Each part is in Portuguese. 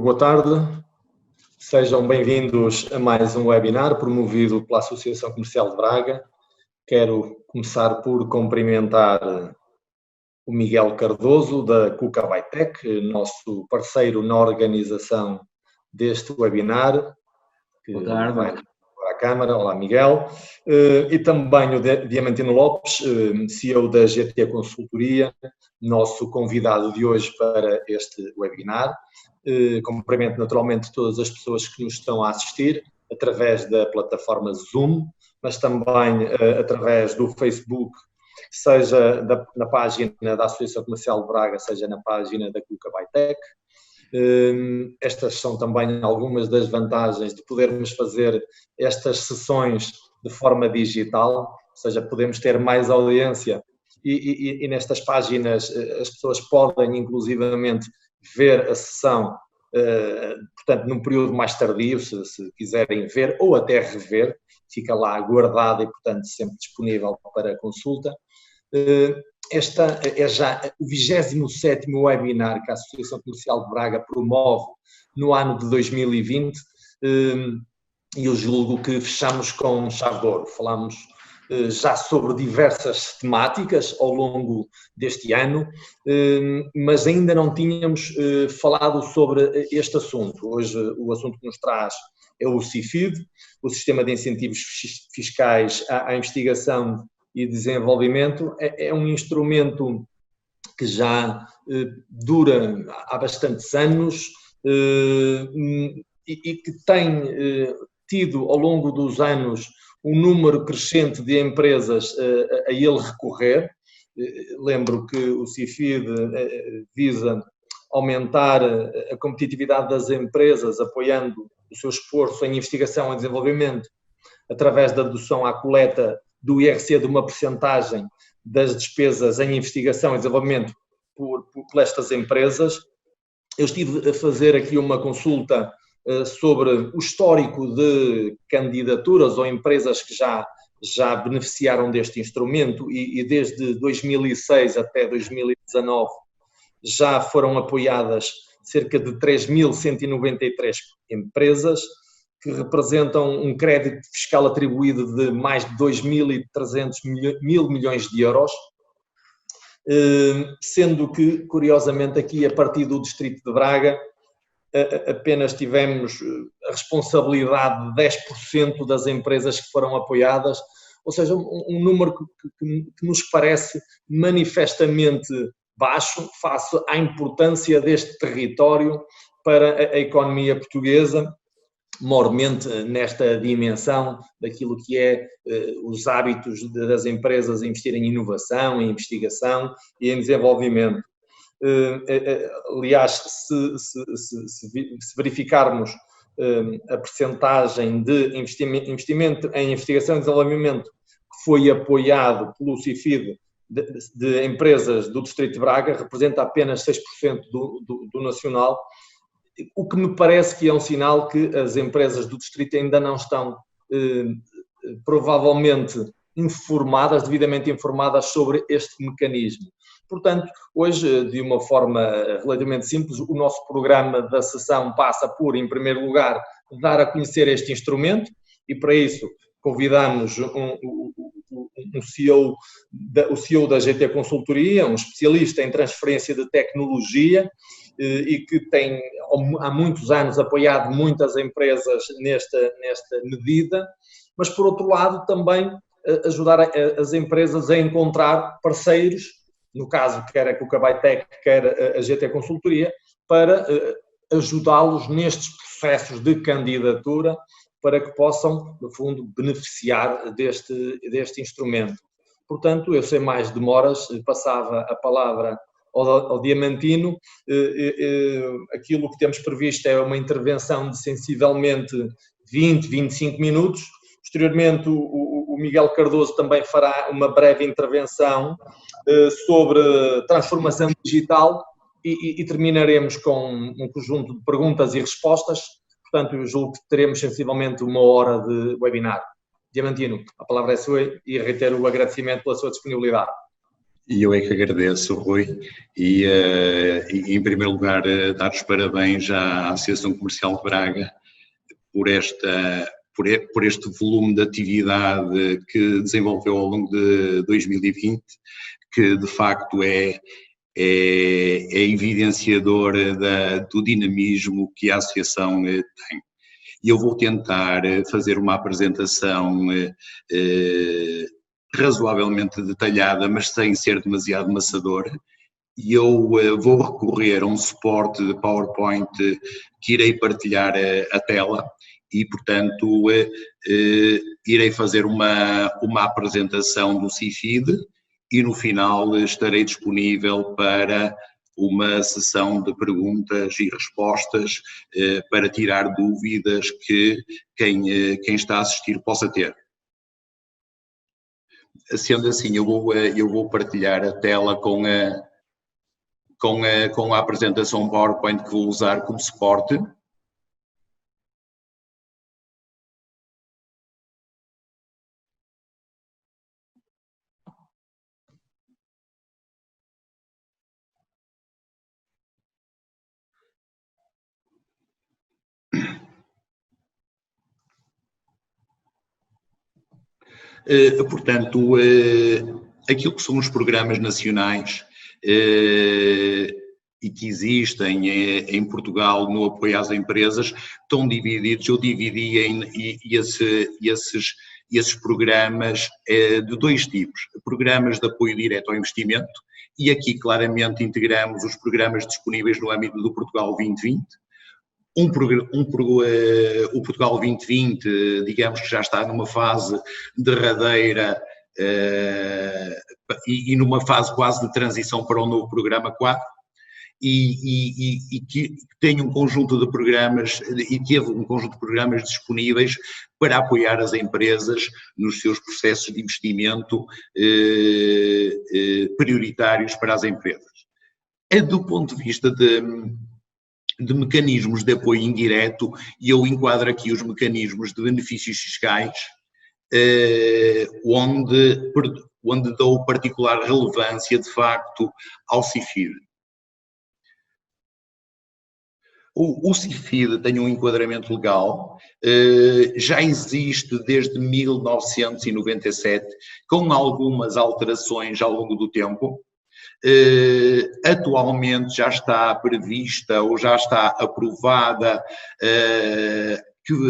boa tarde. Sejam bem-vindos a mais um webinar promovido pela Associação Comercial de Braga. Quero começar por cumprimentar o Miguel Cardoso, da Cuca Bytec, nosso parceiro na organização deste webinar. Boa tarde. Vai para a Câmara. Olá, Miguel. E também o Diamantino Lopes, CEO da GT Consultoria, nosso convidado de hoje para este webinar. Cumprimento naturalmente todas as pessoas que nos estão a assistir através da plataforma Zoom, mas também através do Facebook, seja na página da Associação Comercial de Braga, seja na página da Cuca Bytec. Estas são também algumas das vantagens de podermos fazer estas sessões de forma digital, ou seja, podemos ter mais audiência e nestas páginas as pessoas podem inclusivamente ver a sessão, portanto, num período mais tardio, se quiserem ver ou até rever, fica lá guardada e, portanto, sempre disponível para consulta. Esta é já o 27º webinar que a Associação Comercial de Braga promove no ano de 2020 e eu julgo que fechamos com chave de ouro. Falamos já sobre diversas temáticas ao longo deste ano, mas ainda não tínhamos falado sobre este assunto. Hoje o assunto que nos traz é o CIFID, o Sistema de Incentivos Fiscais à Investigação e Desenvolvimento. É um instrumento que já dura há bastantes anos e que tem tido ao longo dos anos um número crescente de empresas a ele recorrer. Lembro que o CIFID visa aumentar a competitividade das empresas, apoiando o seu esforço em investigação e desenvolvimento através da dedução à coleta do IRC de uma percentagem das despesas em investigação e desenvolvimento por estas empresas. Eu estive a fazer aqui uma consulta sobre o histórico de candidaturas ou empresas que já beneficiaram deste instrumento e desde 2006 até 2019 já foram apoiadas cerca de 3.193 empresas, que representam um crédito fiscal atribuído de mais de 2.300 mil milhões de euros, sendo que, curiosamente, aqui a partir do Distrito de Braga, apenas tivemos a responsabilidade de 10% das empresas que foram apoiadas, ou seja, um número que nos parece manifestamente baixo face à importância deste território para a economia portuguesa, maiormente nesta dimensão daquilo que é os hábitos das empresas em investir em inovação, em investigação e em desenvolvimento. Aliás, se verificarmos a percentagem de investimento em investigação e desenvolvimento que foi apoiado pelo CIFID de empresas do Distrito de Braga, representa apenas 6% do nacional, o que me parece que é um sinal que as empresas do Distrito ainda não estão provavelmente devidamente informadas sobre este mecanismo. Portanto, hoje, de uma forma relativamente simples, o nosso programa da sessão passa por, em primeiro lugar, dar a conhecer este instrumento e, para isso, convidamos o CEO da GT Consultoria, um especialista em transferência de tecnologia e que tem há muitos anos apoiado muitas empresas nesta medida, mas, por outro lado, também ajudar as empresas a encontrar parceiros, no caso quer a Cuca Bytec, quer a GT Consultoria, para ajudá-los nestes processos de candidatura para que possam, no fundo, beneficiar deste instrumento. Portanto, eu sem mais demoras passava a palavra ao Diamantino. Aquilo que temos previsto é uma intervenção de sensivelmente 20, 25 minutos. Posteriormente, o Miguel Cardoso também fará uma breve intervenção sobre transformação digital e terminaremos com um conjunto de perguntas e respostas. Portanto, eu julgo que teremos sensivelmente 1 hora de webinar. Diamantino, a palavra é sua e reitero o agradecimento pela sua disponibilidade. E eu é que agradeço, Rui, e em primeiro lugar dar os parabéns à Associação Comercial de Braga por este volume de atividade que desenvolveu ao longo de 2020, que de facto é evidenciador do dinamismo que a Associação tem. E eu vou tentar fazer uma apresentação razoavelmente detalhada, mas sem ser demasiado maçadora, e eu vou recorrer a um suporte de PowerPoint que irei partilhar a tela e, portanto, irei fazer uma apresentação do CIFID e no final estarei disponível para uma sessão de perguntas e respostas para tirar dúvidas que quem está a assistir possa ter. Sendo assim, eu vou partilhar a tela com a apresentação PowerPoint que vou usar como suporte. Portanto, aquilo que são os programas nacionais e que existem em Portugal no apoio às empresas estão divididos, eu dividi esses programas de dois tipos: programas de apoio direto ao investimento, e aqui claramente integramos os programas disponíveis no âmbito do Portugal 2020. O Portugal 2020, digamos que já está numa fase derradeira e numa fase quase de transição para o novo programa 4, e que tem um conjunto de programas, e teve um conjunto de programas disponíveis para apoiar as empresas nos seus processos de investimento prioritários para as empresas. Do ponto de vista de mecanismos de apoio indireto, e eu enquadro aqui os mecanismos de benefícios fiscais, onde dou particular relevância, de facto, ao CIFID. O CIFID tem um enquadramento legal, já existe desde 1997, com algumas alterações ao longo do tempo. Atualmente já está prevista ou já está aprovada que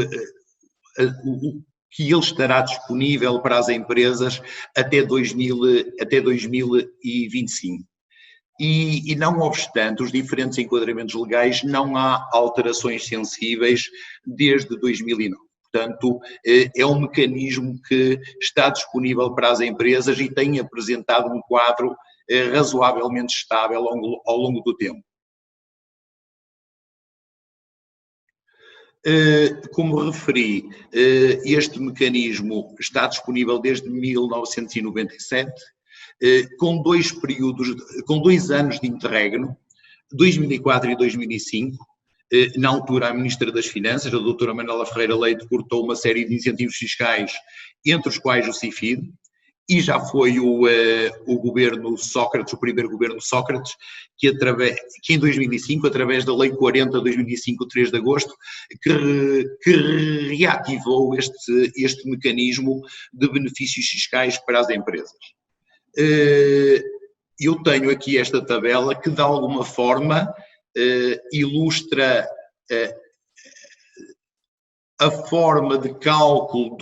ele estará disponível para as empresas até 2025. E não obstante os diferentes enquadramentos legais, não há alterações sensíveis desde 2009. Portanto, é um mecanismo que está disponível para as empresas e tem apresentado um quadro razoavelmente estável ao longo do tempo. Como referi, este mecanismo está disponível desde 1997, com 2 anos de interregno, 2004 e 2005. Na altura, a Ministra das Finanças, a doutora Manuela Ferreira Leite, cortou uma série de incentivos fiscais, entre os quais o CIFID, e já foi o governo Sócrates, o primeiro governo Sócrates, que em 2005, através da Lei 40/2005, 3 de agosto, que reativou este mecanismo de benefícios fiscais para as empresas. Eu tenho aqui esta tabela que, de alguma forma, ilustra a forma de cálculo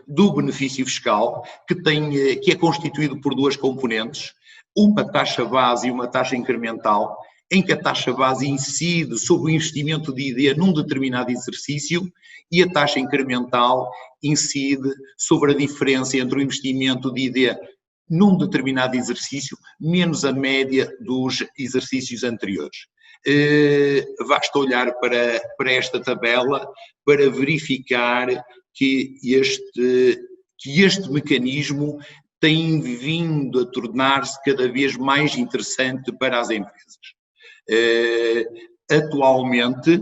do benefício fiscal, que é constituído por 2 componentes, uma taxa base e uma taxa incremental, em que a taxa base incide sobre o investimento de ID num determinado exercício e a taxa incremental incide sobre a diferença entre o investimento de ID num determinado exercício menos a média dos exercícios anteriores. Basta olhar para esta tabela para verificar que este mecanismo tem vindo a tornar-se cada vez mais interessante para as empresas. Atualmente,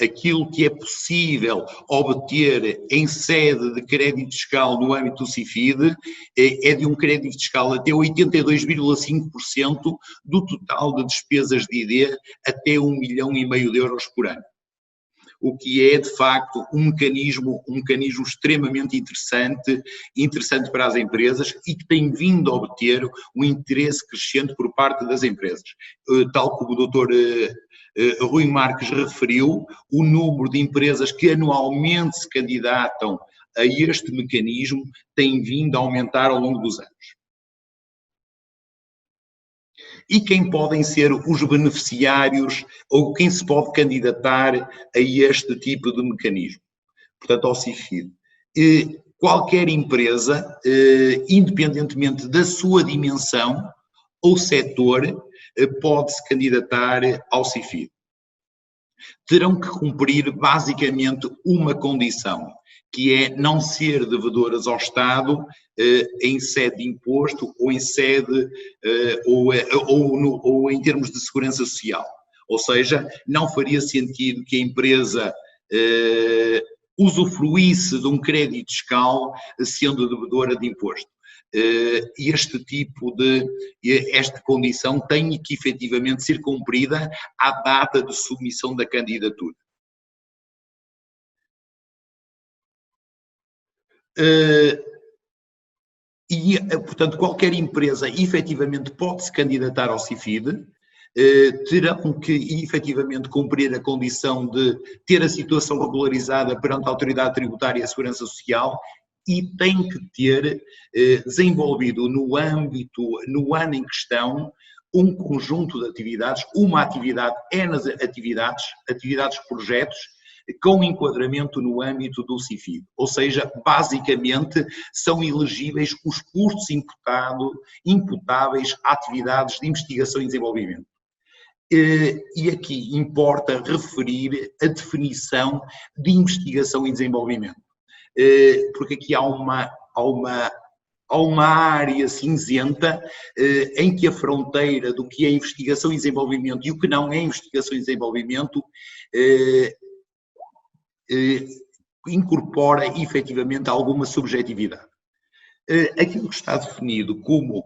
aquilo que é possível obter em sede de crédito fiscal no âmbito do CIFID é de um crédito fiscal até 82,5% do total de despesas de ID até 1,5 milhão de euros por ano. O que é, de facto, um mecanismo extremamente interessante para as empresas e que tem vindo a obter um interesse crescente por parte das empresas. Tal como o Dr. Rui Marques referiu, o número de empresas que anualmente se candidatam a este mecanismo tem vindo a aumentar ao longo dos anos. E quem podem ser os beneficiários ou quem se pode candidatar a este tipo de mecanismo? Portanto, ao CIFID. Qualquer empresa, independentemente da sua dimensão ou setor, pode-se candidatar ao CIFID. Terão que cumprir basicamente uma condição, que é não ser devedoras ao Estado em sede de imposto ou em sede ou em termos de segurança social. Ou seja, não faria sentido que a empresa usufruísse de um crédito fiscal sendo devedora de imposto. Esta condição tem que efetivamente ser cumprida à data de submissão da candidatura. Portanto, qualquer empresa efetivamente pode se candidatar ao CIFID, terão que efetivamente cumprir a condição de ter a situação regularizada perante a Autoridade Tributária e a Segurança Social e tem que ter desenvolvido no ano em questão um conjunto de atividades, uma atividade, atividades, projetos, com enquadramento no âmbito do CIFID. Ou seja, basicamente são elegíveis os custos imputáveis a atividades de investigação e desenvolvimento. E aqui importa referir a definição de investigação e desenvolvimento, porque aqui há uma área cinzenta em que a fronteira do que é investigação e desenvolvimento e o que não é investigação e desenvolvimento incorpora efetivamente alguma subjetividade. Aquilo que está definido como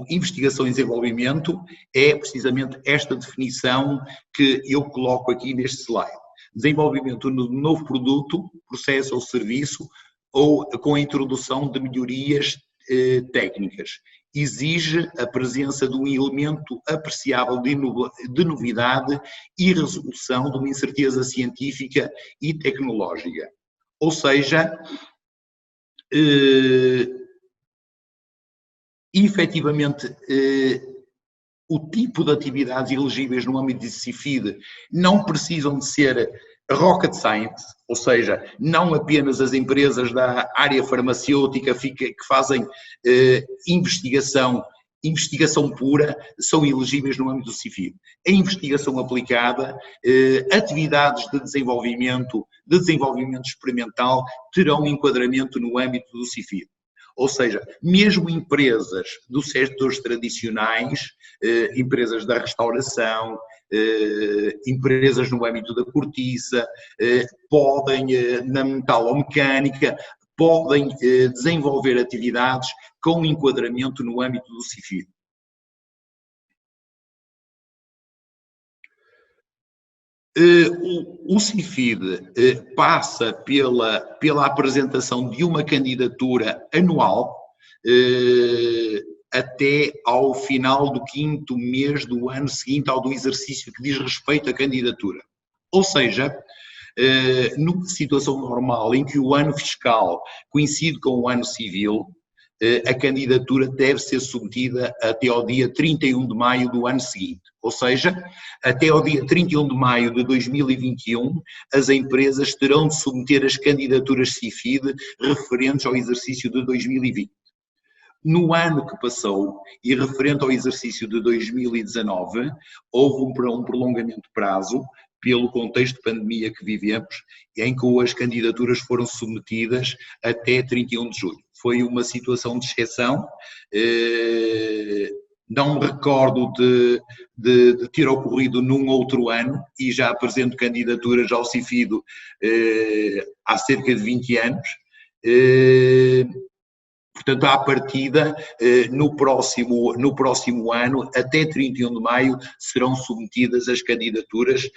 investigação e desenvolvimento é precisamente esta definição que eu coloco aqui neste slide. Desenvolvimento de um novo produto, processo ou serviço, ou com a introdução de melhorias técnicas. Exige a presença de um elemento apreciável de novidade e resolução de uma incerteza científica e tecnológica. Ou seja, efetivamente, o tipo de atividades elegíveis no âmbito de CIFID não precisam de ser rocket science, ou seja, não apenas as empresas da área farmacêutica que fazem investigação pura são elegíveis no âmbito do CIFID. A investigação aplicada, atividades de desenvolvimento experimental terão enquadramento no âmbito do CIFID. Ou seja, mesmo empresas dos setores tradicionais, empresas da restauração, empresas no âmbito da cortiça, podem, na metalomecânica, podem desenvolver atividades com enquadramento no âmbito do CIFID. O CIFID passa pela apresentação de uma candidatura anual até ao final do 5º mês do ano seguinte ao do exercício que diz respeito à candidatura. Ou seja, numa situação normal em que o ano fiscal coincide com o ano civil, a candidatura deve ser submetida até ao dia 31 de maio do ano seguinte. Ou seja, até ao dia 31 de maio de 2021, as empresas terão de submeter as candidaturas CIFID referentes ao exercício de 2020. No ano que passou, e referente ao exercício de 2019, houve um prolongamento de prazo pelo contexto de pandemia que vivemos, em que as candidaturas foram submetidas até 31 de julho. Foi uma situação de exceção, não me recordo de ter ocorrido num outro ano, e já apresento candidaturas ao CIFID há cerca de 20 anos. Portanto, à partida, no próximo ano, até 31 de maio, serão submetidas as candidaturas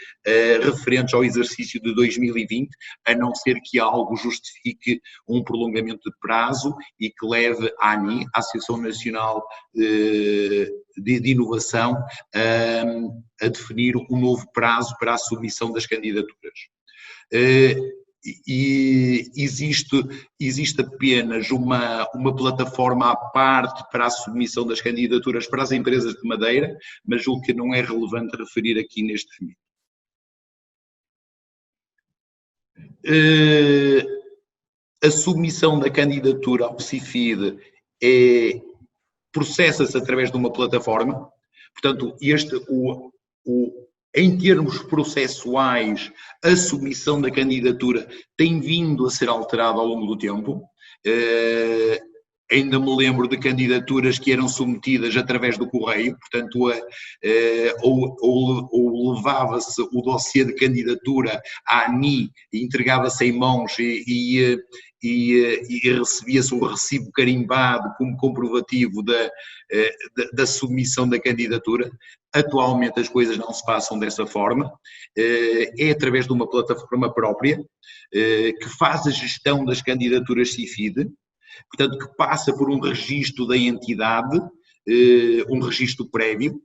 referentes ao exercício de 2020, a não ser que algo justifique um prolongamento de prazo e que leve a ANI, a Associação Nacional de Inovação, a definir um novo prazo para a submissão das candidaturas. E existe apenas uma plataforma à parte para a submissão das candidaturas para as empresas de madeira, mas o que não é relevante referir aqui neste momento. A submissão da candidatura ao CIFID processa-se através de uma plataforma, portanto, em termos processuais, a submissão da candidatura tem vindo a ser alterada ao longo do tempo. Ainda me lembro de candidaturas que eram submetidas através do correio, portanto, ou levava-se o dossiê de candidatura à ANI, entregava-se em mãos e recebia-se um recibo carimbado como comprovativo da submissão da candidatura. Atualmente as coisas não se passam dessa forma, é através de uma plataforma própria que faz a gestão das candidaturas CIFID, portanto que passa por um registro da entidade, um registro prévio,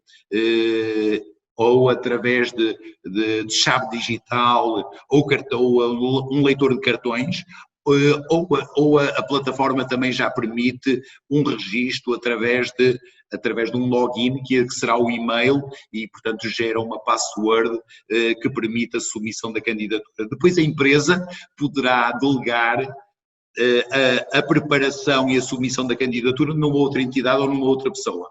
ou através de chave digital, ou um leitor de cartões, ou a plataforma também já permite um registro através de um login, que será o e-mail, e portanto gera uma password que permite a submissão da candidatura. Depois a empresa poderá delegar a preparação e a submissão da candidatura numa outra entidade ou numa outra pessoa,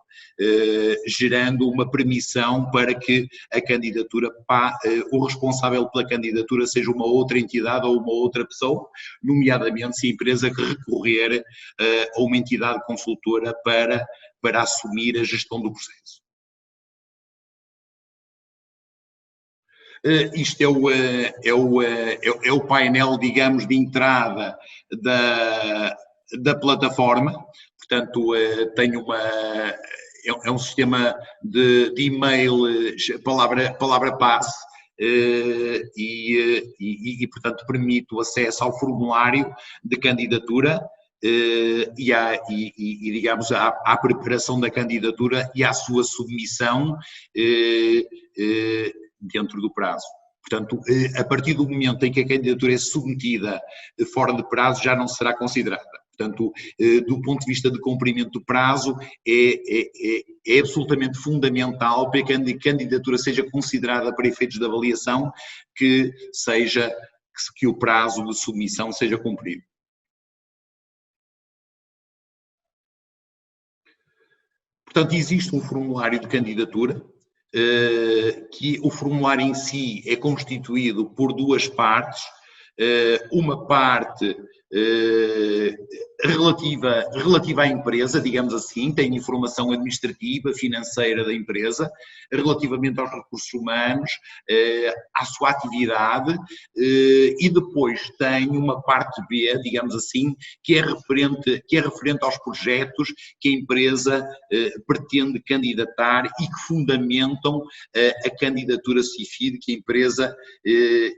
gerando uma permissão para que a candidatura, o responsável pela candidatura seja uma outra entidade ou uma outra pessoa, nomeadamente se a empresa recorrer a uma entidade consultora para assumir a gestão do processo. Isto é o painel, digamos, de entrada da plataforma, portanto tenho é um sistema de e-mail, palavra passe, e portanto permite o acesso ao formulário de candidatura digamos, à preparação da candidatura e à sua submissão dentro do prazo. Portanto, a partir do momento em que a candidatura é submetida fora de prazo, já não será considerada. Portanto, do ponto de vista de cumprimento do prazo, é absolutamente fundamental para que a candidatura seja considerada para efeitos de avaliação, que o prazo de submissão seja cumprido. Portanto, existe um formulário de candidatura, que o formulário em si é constituído por duas partes, uma parte relativa à empresa, digamos assim, tem informação administrativa, financeira da empresa, relativamente aos recursos humanos, à sua atividade, e depois tem uma parte B, digamos assim, que é referente aos projetos que a empresa pretende candidatar e que fundamentam a candidatura CIFID que a empresa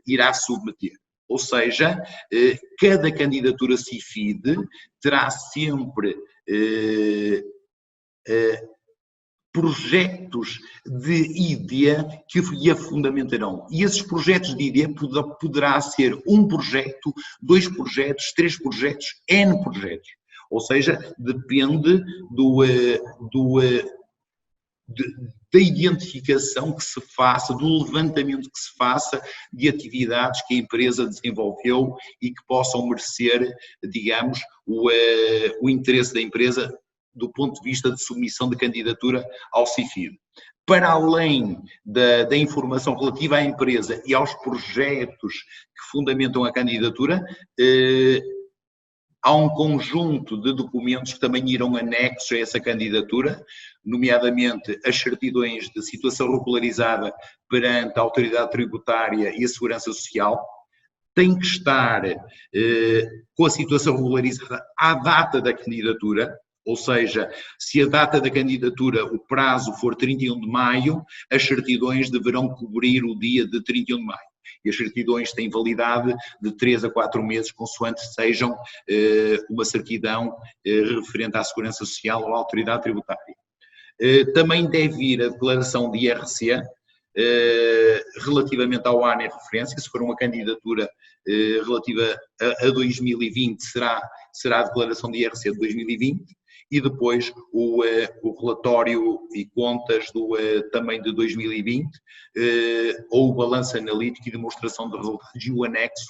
irá submeter. Ou seja, cada candidatura CIFID terá sempre projetos de IDEA que a fundamentarão. E esses projetos de IDEA poderá ser um projeto, 2 projetos, 3 projetos, N projetos. Ou seja, depende da identificação que se faça, do levantamento que se faça de atividades que a empresa desenvolveu e que possam merecer, digamos, o interesse da empresa do ponto de vista de submissão de candidatura ao CIFID. Para além da informação relativa à empresa e aos projetos que fundamentam a candidatura, há um conjunto de documentos que também irão anexos a essa candidatura, nomeadamente as certidões de situação regularizada perante a autoridade tributária e a segurança social. Tem que estar com a situação regularizada à data da candidatura, ou seja, se a data da candidatura, o prazo for 31 de maio, as certidões deverão cobrir o dia de 31 de maio. E as certidões têm validade de 3 a 4 meses, consoante sejam uma certidão referente à Segurança Social ou à Autoridade Tributária. Também deve ir a declaração de IRC relativamente ao ano em referência. Se for uma candidatura relativa a 2020, será a declaração de IRC de 2020. E depois o relatório e contas também de 2020, ou o balanço analítico e demonstração de resultados e o anexo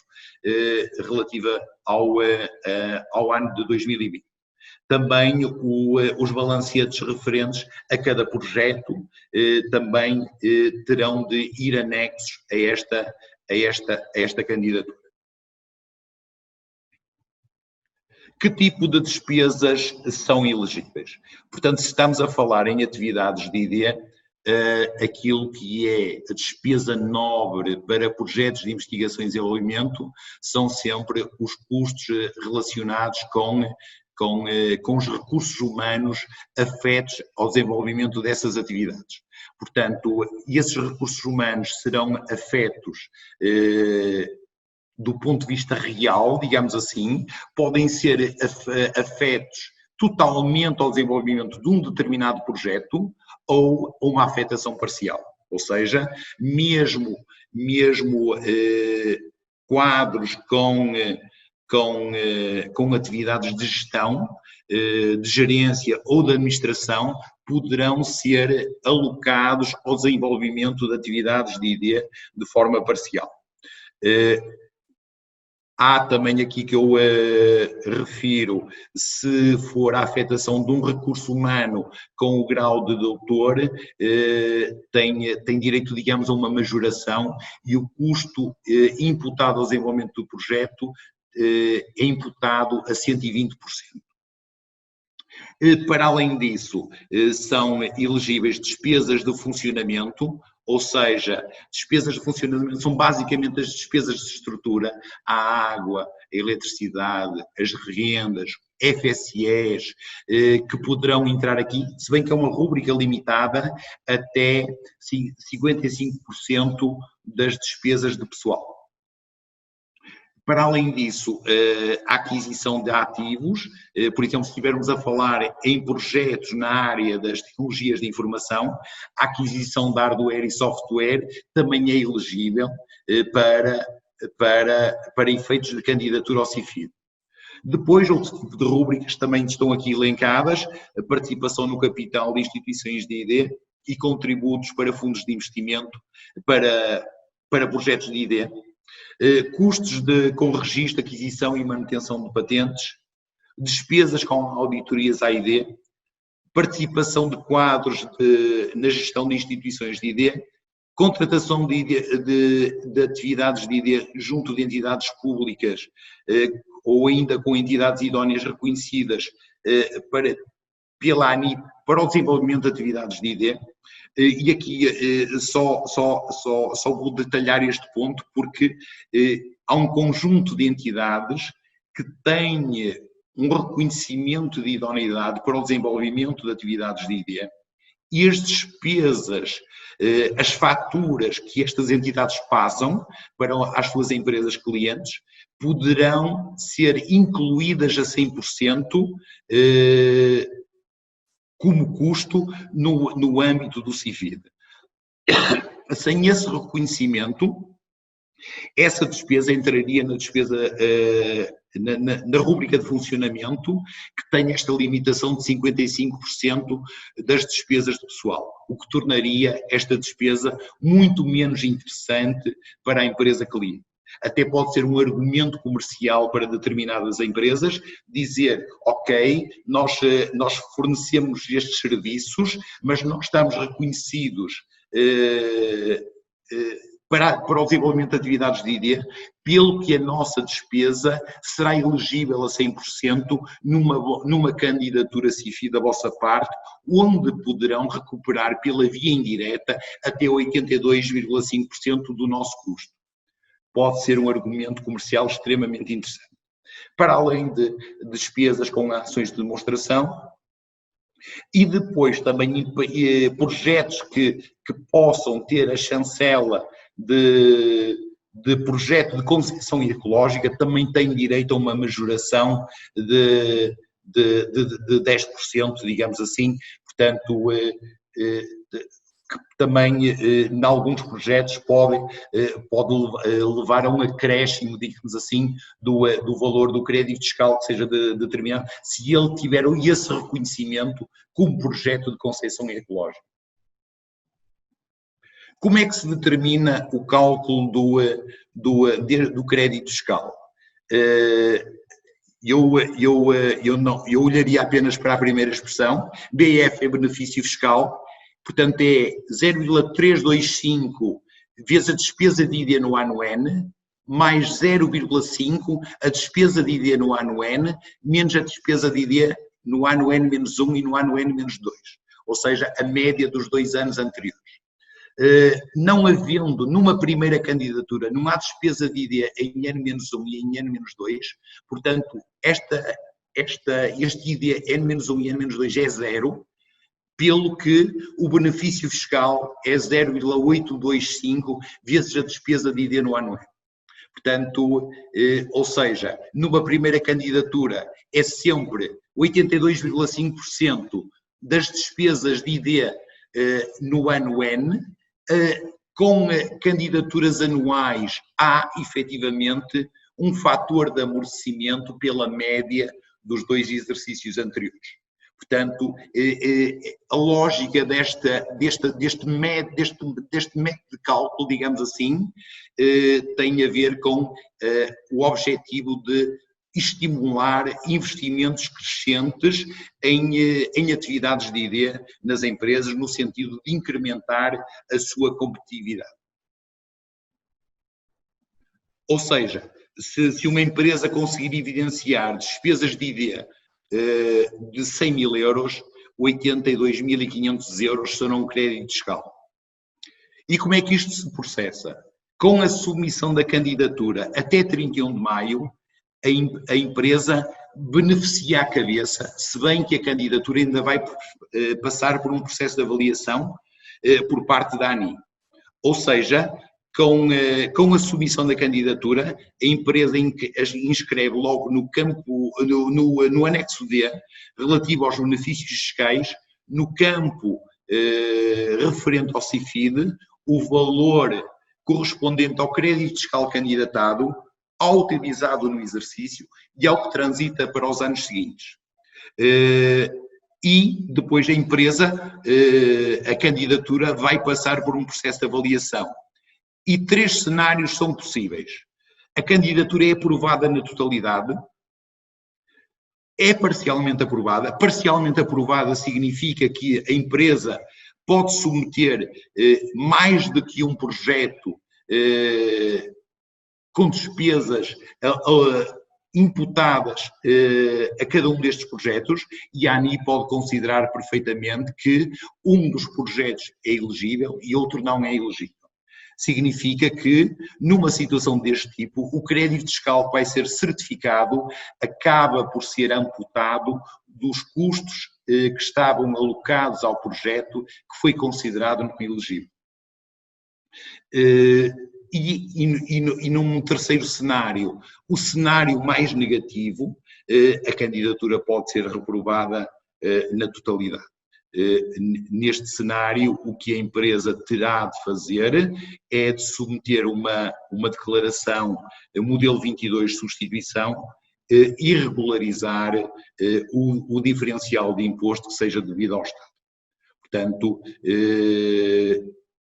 relativa ao ano de 2020. Também os balancetes referentes a cada projeto também terão de ir anexos a esta candidatura. Que tipo de despesas são elegíveis? Portanto, se estamos a falar em atividades de ID, aquilo que é a despesa nobre para projetos de investigação e desenvolvimento são sempre os custos relacionados com os recursos humanos afetos ao desenvolvimento dessas atividades. Portanto, esses recursos humanos serão afetos do ponto de vista real, digamos assim, podem ser afetos totalmente ao desenvolvimento de um determinado projeto ou uma afetação parcial. Ou seja, mesmo quadros com atividades de gestão, de gerência ou de administração poderão ser alocados ao desenvolvimento de atividades de ID de forma parcial. Há também aqui que eu refiro, se for a afetação de um recurso humano com o grau de doutor, tem direito, digamos, a uma majoração e o custo imputado ao desenvolvimento do projeto é imputado a 120%. Para além disso, são elegíveis despesas de funcionamento, ou seja, despesas de funcionamento são basicamente as despesas de estrutura, a água, a eletricidade, as rendas, FSEs, que poderão entrar aqui, se bem que é uma rúbrica limitada até 55% das despesas de pessoal. Para além disso, a aquisição de ativos, por exemplo, se estivermos a falar em projetos na área das tecnologias de informação, a aquisição de hardware e software também é elegível para efeitos de candidatura ao CIFID. Depois, outro tipo de rúbricas também estão aqui elencadas, a participação no capital de instituições de ID e contributos para fundos de investimento para projetos de ID. Custos com registro, aquisição e manutenção de patentes, despesas com auditorias AID, participação de quadros na gestão de instituições de ID, contratação de atividades de ID junto de entidades públicas ou ainda com entidades idóneas reconhecidas pela ANIP para o desenvolvimento de atividades de ID. E aqui só vou detalhar este ponto porque há um conjunto de entidades que têm um reconhecimento de idoneidade para o desenvolvimento de atividades de ID e as despesas, as faturas que estas entidades passam para as suas empresas clientes poderão ser incluídas a 100% como custo no âmbito do CIFID. Sem esse reconhecimento, essa despesa entraria na despesa, na rúbrica de funcionamento, que tem esta limitação de 55% das despesas de pessoal, o que tornaria esta despesa muito menos interessante para a empresa cliente. Até pode ser um argumento comercial para determinadas empresas, dizer, ok, nós fornecemos estes serviços, mas não estamos reconhecidos para o desenvolvimento de atividades de ID, pelo que a nossa despesa será elegível a 100% numa candidatura CIFI da vossa parte, onde poderão recuperar pela via indireta até 82,5% do nosso custo. Pode ser um argumento comercial extremamente interessante. Para além de despesas com ações de demonstração, e depois também projetos que possam ter a chancela de projeto de conservação ecológica também têm direito a uma majoração de 10%, digamos assim. Portanto, também, em alguns projetos, pode levar a um acréscimo, digamos assim, do valor do crédito fiscal que seja determinado, se ele tiver esse reconhecimento como projeto de concessão ecológica. Como é que se determina o cálculo do crédito fiscal? Eu olharia apenas para a primeira expressão. BF é benefício fiscal, portanto é 0,325 vezes a despesa de ID no ano N, mais 0,5 a despesa de ID no ano N, menos a despesa de ID no ano N-1 e no ano N-2, ou seja, a média dos 2 anos anteriores. Não havendo numa primeira candidatura, não há despesa de ID em N-1 e em N-2, portanto, este ID N-1 e N-2 é zero, pelo que o benefício fiscal é 0,825 vezes a despesa de ID no ano N. Portanto, ou seja, numa primeira candidatura é sempre 82,5% das despesas de ID no ano N. Com candidaturas anuais há efetivamente um fator de amortecimento pela média dos 2 exercícios anteriores. Portanto, a lógica deste método de cálculo, digamos assim, tem a ver com o objetivo de estimular investimentos crescentes em atividades de ID nas empresas, no sentido de incrementar a sua competitividade. Ou seja, se uma empresa conseguir evidenciar despesas de ID de 100 mil euros, 82.500 euros serão um crédito fiscal. E como é que isto se processa? Com a submissão da candidatura até 31 de maio, a empresa beneficia à cabeça, se bem que a candidatura ainda vai passar por um processo de avaliação por parte da ANI. Ou seja, com a submissão da candidatura, a empresa inscreve logo no campo, no anexo D, relativo aos benefícios fiscais, no campo referente ao CIFID, o valor correspondente ao crédito fiscal candidatado, ao utilizado no exercício e ao que transita para os anos seguintes. E depois a empresa, a candidatura vai passar por um processo de avaliação. E 3 cenários são possíveis. A candidatura é aprovada na totalidade, é parcialmente aprovada. Parcialmente aprovada significa que a empresa pode submeter mais do que um projeto com despesas imputadas a cada um destes projetos, e a ANI pode considerar perfeitamente que um dos projetos é elegível e outro não é elegível. Significa que, numa situação deste tipo, o crédito fiscal que vai ser certificado acaba por ser amputado dos custos que estavam alocados ao projeto que foi considerado não elegível. E num terceiro cenário, o cenário mais negativo, a candidatura pode ser reprovada na totalidade. Neste cenário, o que a empresa terá de fazer é de submeter uma declaração modelo 22 de substituição e regularizar o diferencial de imposto que seja devido ao Estado. Portanto,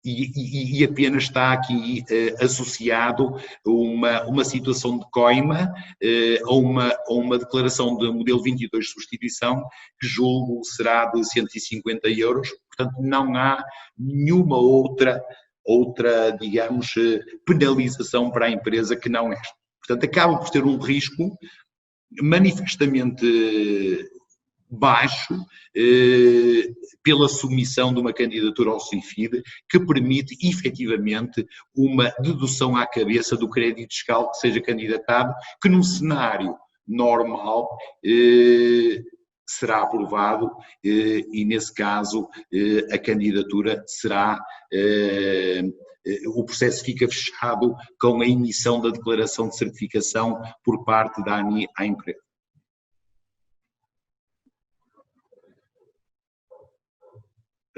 e apenas está aqui associado uma situação de coima ou uma declaração de modelo 22 de substituição, que julgo será de 150 euros, portanto não há nenhuma outra digamos, penalização para a empresa que não esta. Portanto, acaba por ter um risco manifestamente baixo pela submissão de uma candidatura ao CIFID, que permite efetivamente uma dedução à cabeça do crédito fiscal que seja candidatado, que num cenário normal será aprovado e nesse caso a candidatura será, o processo fica fechado com a emissão da declaração de certificação por parte da ANI à empresa.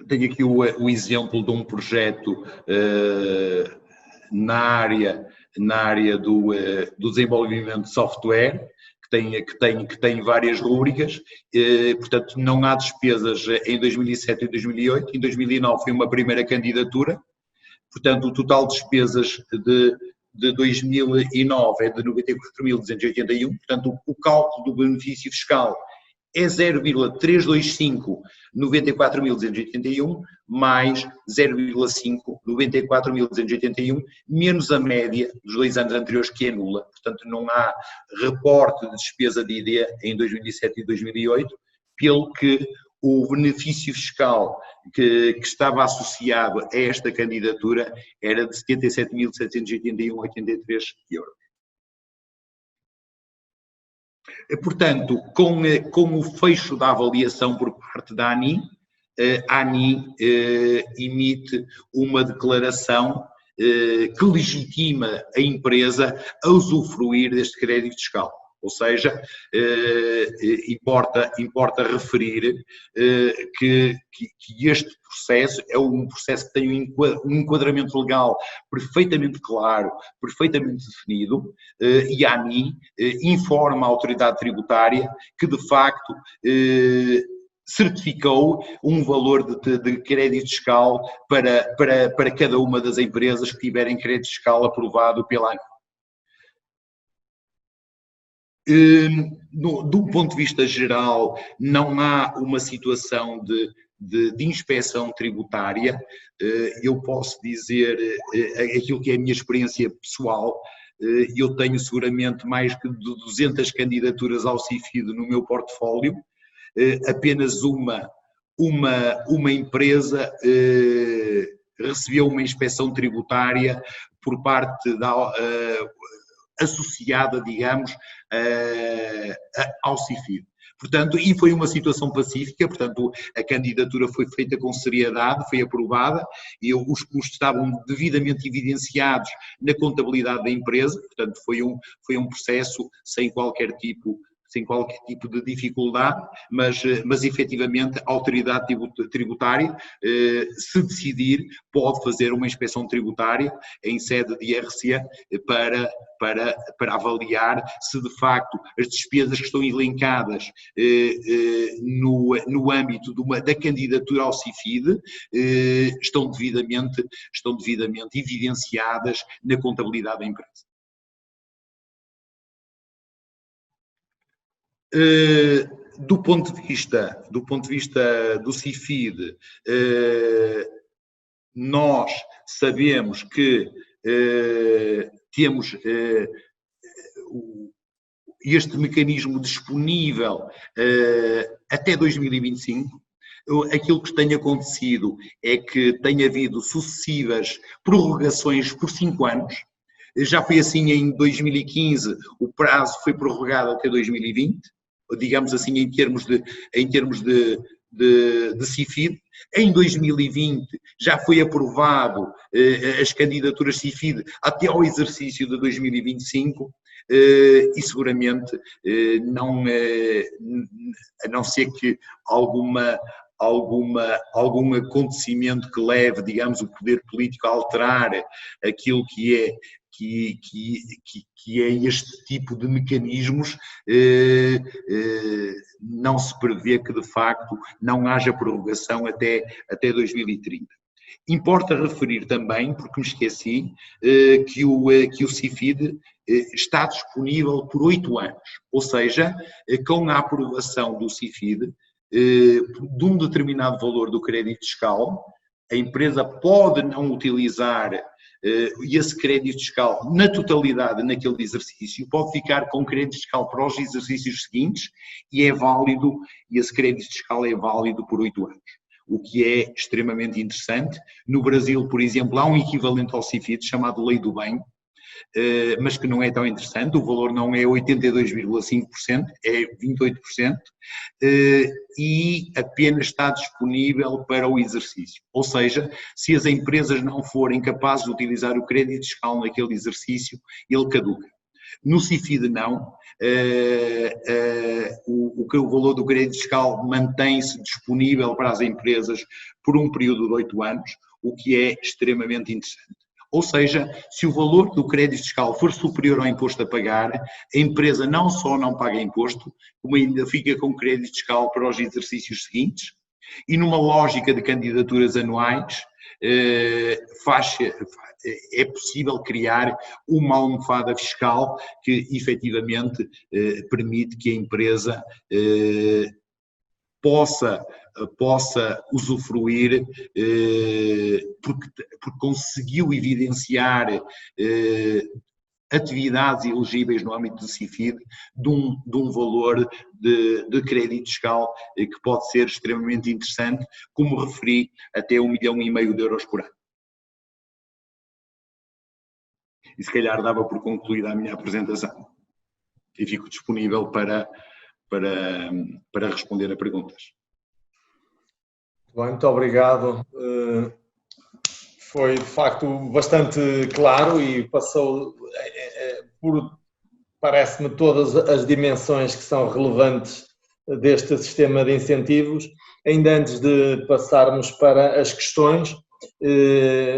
Tenho aqui o exemplo de um projeto na área do desenvolvimento de software, que tem várias rúbricas, portanto não há despesas em 2007 e 2008, em 2009 foi uma primeira candidatura, portanto o total de despesas de 2009 é de 94.281, portanto o cálculo do benefício fiscal é 0,325 94.281 mais 0,5 94.281 menos a média dos 2 anos anteriores, que é nula. Portanto, não há reporte de despesa de ID em 2007 e 2008, pelo que o benefício fiscal que estava associado a esta candidatura era de 77.781,83 euros. Portanto, com o fecho da avaliação por parte da ANI, a ANI emite uma declaração que legitima a empresa a usufruir deste crédito fiscal. Ou seja, importa referir que este processo é um processo que tem um enquadramento legal perfeitamente claro, perfeitamente definido, e a ANI informa a autoridade tributária que, de facto, certificou um valor de crédito fiscal para cada uma das empresas que tiverem crédito fiscal aprovado pela ANI. Do ponto de vista geral, não há uma situação de inspeção tributária. Eu posso dizer aquilo que é a minha experiência pessoal. Eu tenho seguramente mais que 200 candidaturas ao CIFID no meu portfólio. Apenas uma empresa recebeu uma inspeção tributária por parte da associada, digamos, ao CIFID. Portanto, e foi uma situação pacífica, portanto, a candidatura foi feita com seriedade, foi aprovada, e os custos estavam devidamente evidenciados na contabilidade da empresa, portanto, foi um processo sem qualquer tipo de dificuldade, mas efetivamente a autoridade tributária, se decidir, pode fazer uma inspeção tributária em sede de IRC para avaliar se de facto as despesas que estão elencadas no âmbito da candidatura ao CIFID estão devidamente evidenciadas na contabilidade da empresa. Do ponto de vista do CIFID, nós sabemos que temos este mecanismo disponível até 2025. Aquilo que tem acontecido é que tem havido sucessivas prorrogações por 5 anos. Já foi assim em 2015, o prazo foi prorrogado até 2020, digamos assim, em termos de CIFID. Em 2020 já foi aprovado as candidaturas CIFID até ao exercício de 2025 e seguramente a não ser que algum acontecimento que leve, digamos, o poder político a alterar aquilo que é este tipo de mecanismos, não se prevê que de facto não haja prorrogação até 2030. Importa referir também, porque me esqueci, que o CIFID está disponível por 8 anos, ou seja, com a aprovação do CIFID, de um determinado valor do crédito fiscal, a empresa pode não utilizar esse crédito fiscal na totalidade naquele exercício, pode ficar com crédito fiscal para os exercícios seguintes e é válido, e esse crédito fiscal é válido por 8 anos. O que é extremamente interessante. No Brasil, por exemplo, há um equivalente ao CIFID chamado Lei do Bem, mas que não é tão interessante, o valor não é 82,5%, é 28%, e apenas está disponível para o exercício. Ou seja, se as empresas não forem capazes de utilizar o crédito fiscal naquele exercício, ele caduca. No CIFID não, o valor do crédito fiscal mantém-se disponível para as empresas por um período de 8 anos, o que é extremamente interessante. Ou seja, se o valor do crédito fiscal for superior ao imposto a pagar, a empresa não só não paga imposto, como ainda fica com crédito fiscal para os exercícios seguintes. E numa lógica de candidaturas anuais, é possível criar uma almofada fiscal que efetivamente permite que a empresa possa usufruir, porque conseguiu evidenciar atividades elegíveis no âmbito do CIFID de um valor de crédito fiscal que pode ser extremamente interessante, como referi, até 1,5 milhão de euros por ano. E se calhar dava por concluída a minha apresentação. E fico disponível para responder a perguntas. Bem, muito obrigado. Foi de facto bastante claro e passou por, parece-me, todas as dimensões que são relevantes deste sistema de incentivos. Ainda antes de passarmos para as questões,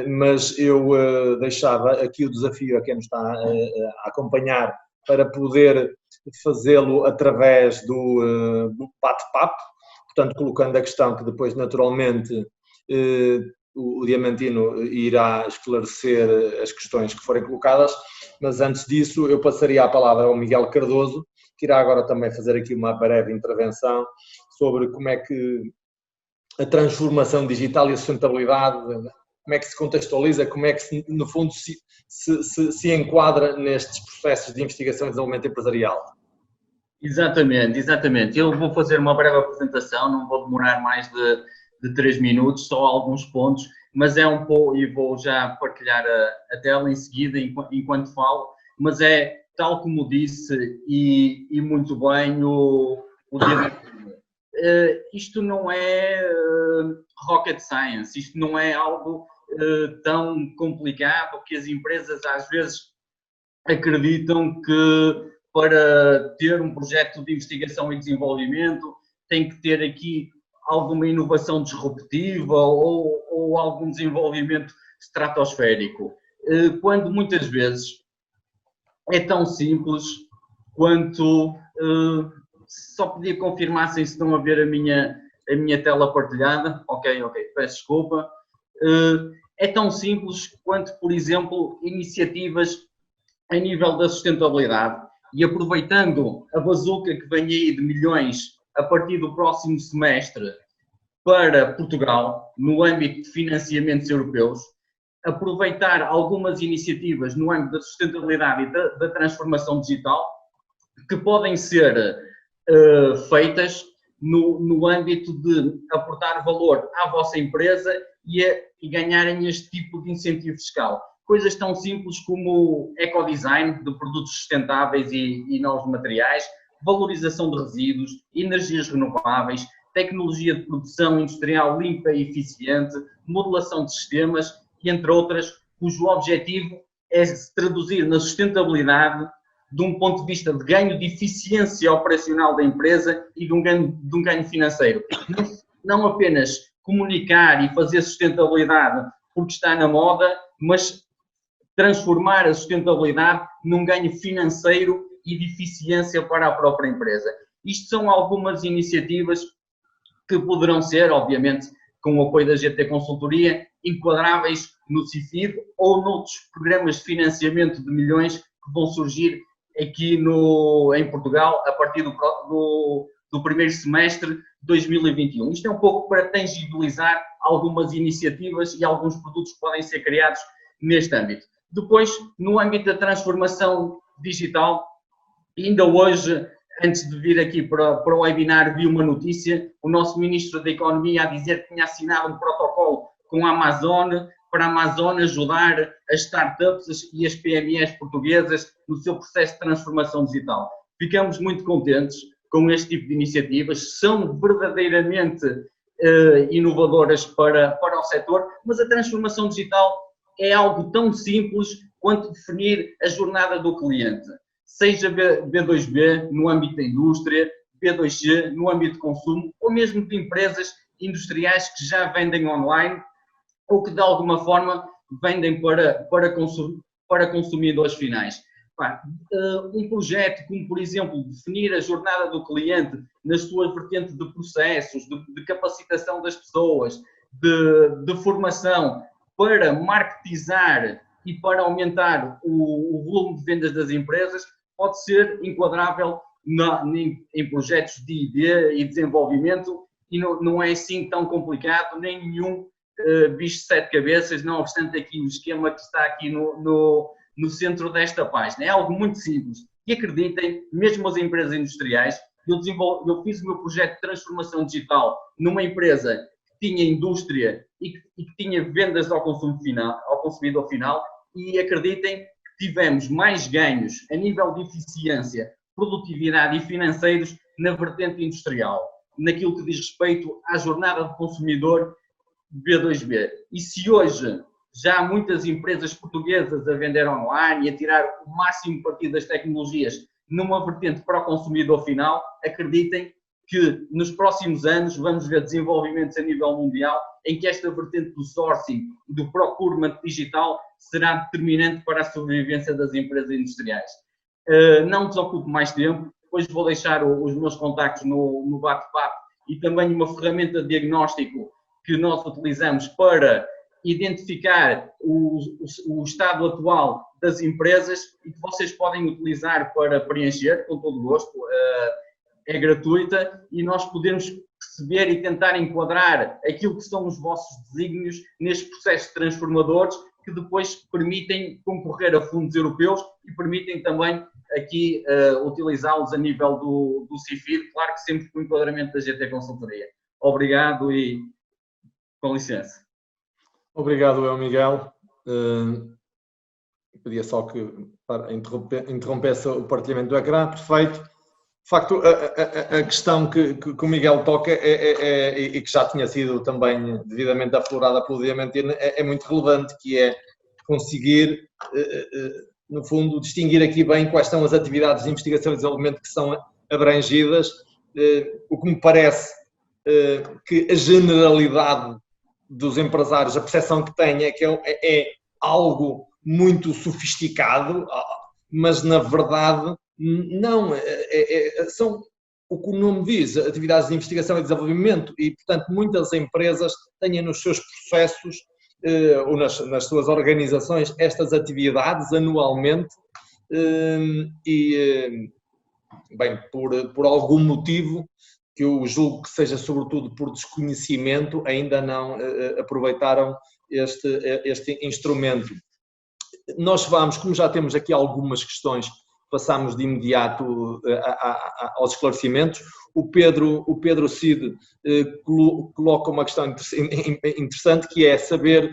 mas eu deixava aqui o desafio a quem nos está a acompanhar para poder fazê-lo através do bate-papo, portanto colocando a questão que depois naturalmente o Diamantino irá esclarecer as questões que forem colocadas, mas antes disso eu passaria a palavra ao Miguel Cardoso, que irá agora também fazer aqui uma breve intervenção sobre como é que a transformação digital e a sustentabilidade, como é que se contextualiza, como é que no fundo se enquadra nestes processos de investigação e desenvolvimento empresarial. Exatamente, exatamente. Eu vou fazer uma breve apresentação, não vou demorar mais de 3 minutos, só alguns pontos, mas é um pouco, e vou já partilhar a tela em seguida enquanto falo, mas é tal como disse e muito bem o Diamantino. Isto não é rocket science, isto não é algo tão complicado que as empresas às vezes acreditam que para ter um projeto de investigação e desenvolvimento tem que ter aqui alguma inovação disruptiva ou algum desenvolvimento estratosférico, quando muitas vezes é tão simples quanto... só podia confirmar se estão a ver a minha tela partilhada. Ok, peço desculpa. É tão simples quanto, por exemplo, iniciativas a nível da sustentabilidade e aproveitando a bazuca que vem aí de milhões a partir do próximo semestre para Portugal, no âmbito de financiamentos europeus, aproveitar algumas iniciativas no âmbito da sustentabilidade e da transformação digital que podem ser feitas no âmbito de aportar valor à vossa empresa e ganharem este tipo de incentivo fiscal. Coisas tão simples como ecodesign de produtos sustentáveis e novos materiais, valorização de resíduos, energias renováveis, tecnologia de produção industrial limpa e eficiente, modelação de sistemas, entre outras, cujo objetivo é se traduzir na sustentabilidade de um ponto de vista de ganho de eficiência operacional da empresa e de um ganho financeiro. Não apenas comunicar e fazer sustentabilidade porque está na moda, mas transformar a sustentabilidade num ganho financeiro e de eficiência para a própria empresa. Isto são algumas iniciativas que poderão ser, obviamente, com o apoio da GT Consultoria, enquadráveis no CIFID ou noutros programas de financiamento de milhões que vão surgir aqui em Portugal a partir do do primeiro semestre de 2021. Isto é um pouco para tangibilizar algumas iniciativas e alguns produtos que podem ser criados neste âmbito. Depois, no âmbito da transformação digital, ainda hoje, antes de vir aqui para o webinar, vi uma notícia, o nosso Ministro da Economia a dizer que tinha assinado um protocolo com a Amazon, para a Amazon ajudar as startups e as PMEs portuguesas no seu processo de transformação digital. Ficamos muito contentes com este tipo de iniciativas, são verdadeiramente inovadoras para o setor, mas a transformação digital é algo tão simples quanto definir a jornada do cliente, seja B2B no âmbito da indústria, B2C no âmbito de consumo, ou mesmo de empresas industriais que já vendem online ou que de alguma forma vendem para consumidores finais. Um projeto como, por exemplo, definir a jornada do cliente nas suas vertentes de processos, de capacitação das pessoas, de formação, para marketizar e para aumentar o volume de vendas das empresas, pode ser enquadrável em projetos de ID e desenvolvimento e não é assim tão complicado, nem nenhum bicho de sete cabeças, não obstante aqui o esquema que está aqui no centro desta página. É algo muito simples. E acreditem, mesmo as empresas industriais, eu fiz o meu projeto de transformação digital numa empresa que tinha indústria e que tinha vendas ao consumidor final, e acreditem que tivemos mais ganhos a nível de eficiência, produtividade e financeiros na vertente industrial, naquilo que diz respeito à jornada do consumidor B2B. E se hoje já há muitas empresas portuguesas a vender online e a tirar o máximo partido das tecnologias numa vertente para o consumidor final, acreditem que nos próximos anos vamos ver desenvolvimentos a nível mundial em que esta vertente do sourcing e do procurement digital será determinante para a sobrevivência das empresas industriais. Não desocupo mais tempo, depois vou deixar os meus contactos no bate-papo e também uma ferramenta de diagnóstico que nós utilizamos para identificar o estado atual das empresas e que vocês podem utilizar para preencher, com todo gosto, é gratuita e nós podemos perceber e tentar enquadrar aquilo que são os vossos desígnios nestes processos transformadores que depois permitem concorrer a fundos europeus e permitem também aqui utilizá-los a nível do CIFID, claro que sempre com o enquadramento da GT Consultoria. Obrigado e com licença. Obrigado, Miguel. Pedia só que interrompesse o partilhamento do ecrã, perfeito. De facto, a questão que o Miguel toca e que já tinha sido também devidamente aflorada pelo Diamantino é muito relevante, que é conseguir, no fundo, distinguir aqui bem quais são as atividades de investigação e desenvolvimento que são abrangidas. O que me parece que a generalidade dos empresários, a percepção que têm é que é algo muito sofisticado, mas na verdade não, são o que o nome diz, atividades de investigação e desenvolvimento e, portanto, muitas empresas têm nos seus processos ou nas suas organizações estas atividades anualmente e, bem, por algum motivo que eu julgo que seja sobretudo por desconhecimento, ainda não aproveitaram este instrumento. Nós vamos, como já temos aqui algumas questões, passamos de imediato aos esclarecimentos. O Pedro Cid coloca uma questão interessante, que é saber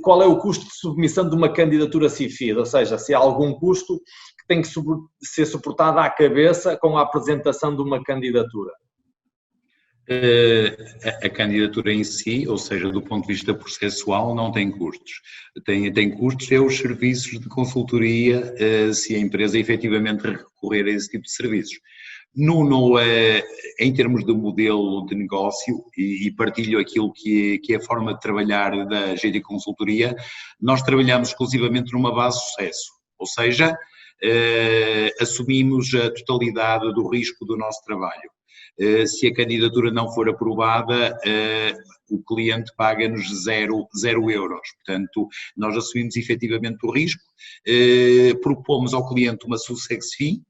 qual é o custo de submissão de uma candidatura CIFID, ou seja, se há algum custo que tem que ser suportado à cabeça com a apresentação de uma candidatura. A candidatura em si, ou seja, do ponto de vista processual, não tem custos. Tem custos é os serviços de consultoria, se a empresa efetivamente recorrer a esse tipo de serviços. Em termos de modelo de negócio, e partilho aquilo que é a forma de trabalhar da GT Consultoria, nós trabalhamos exclusivamente numa base de sucesso, ou seja, assumimos a totalidade do risco do nosso trabalho. Se a candidatura não for aprovada, o cliente paga-nos 0 euros. Portanto, nós assumimos efetivamente o risco, propomos ao cliente uma success fee,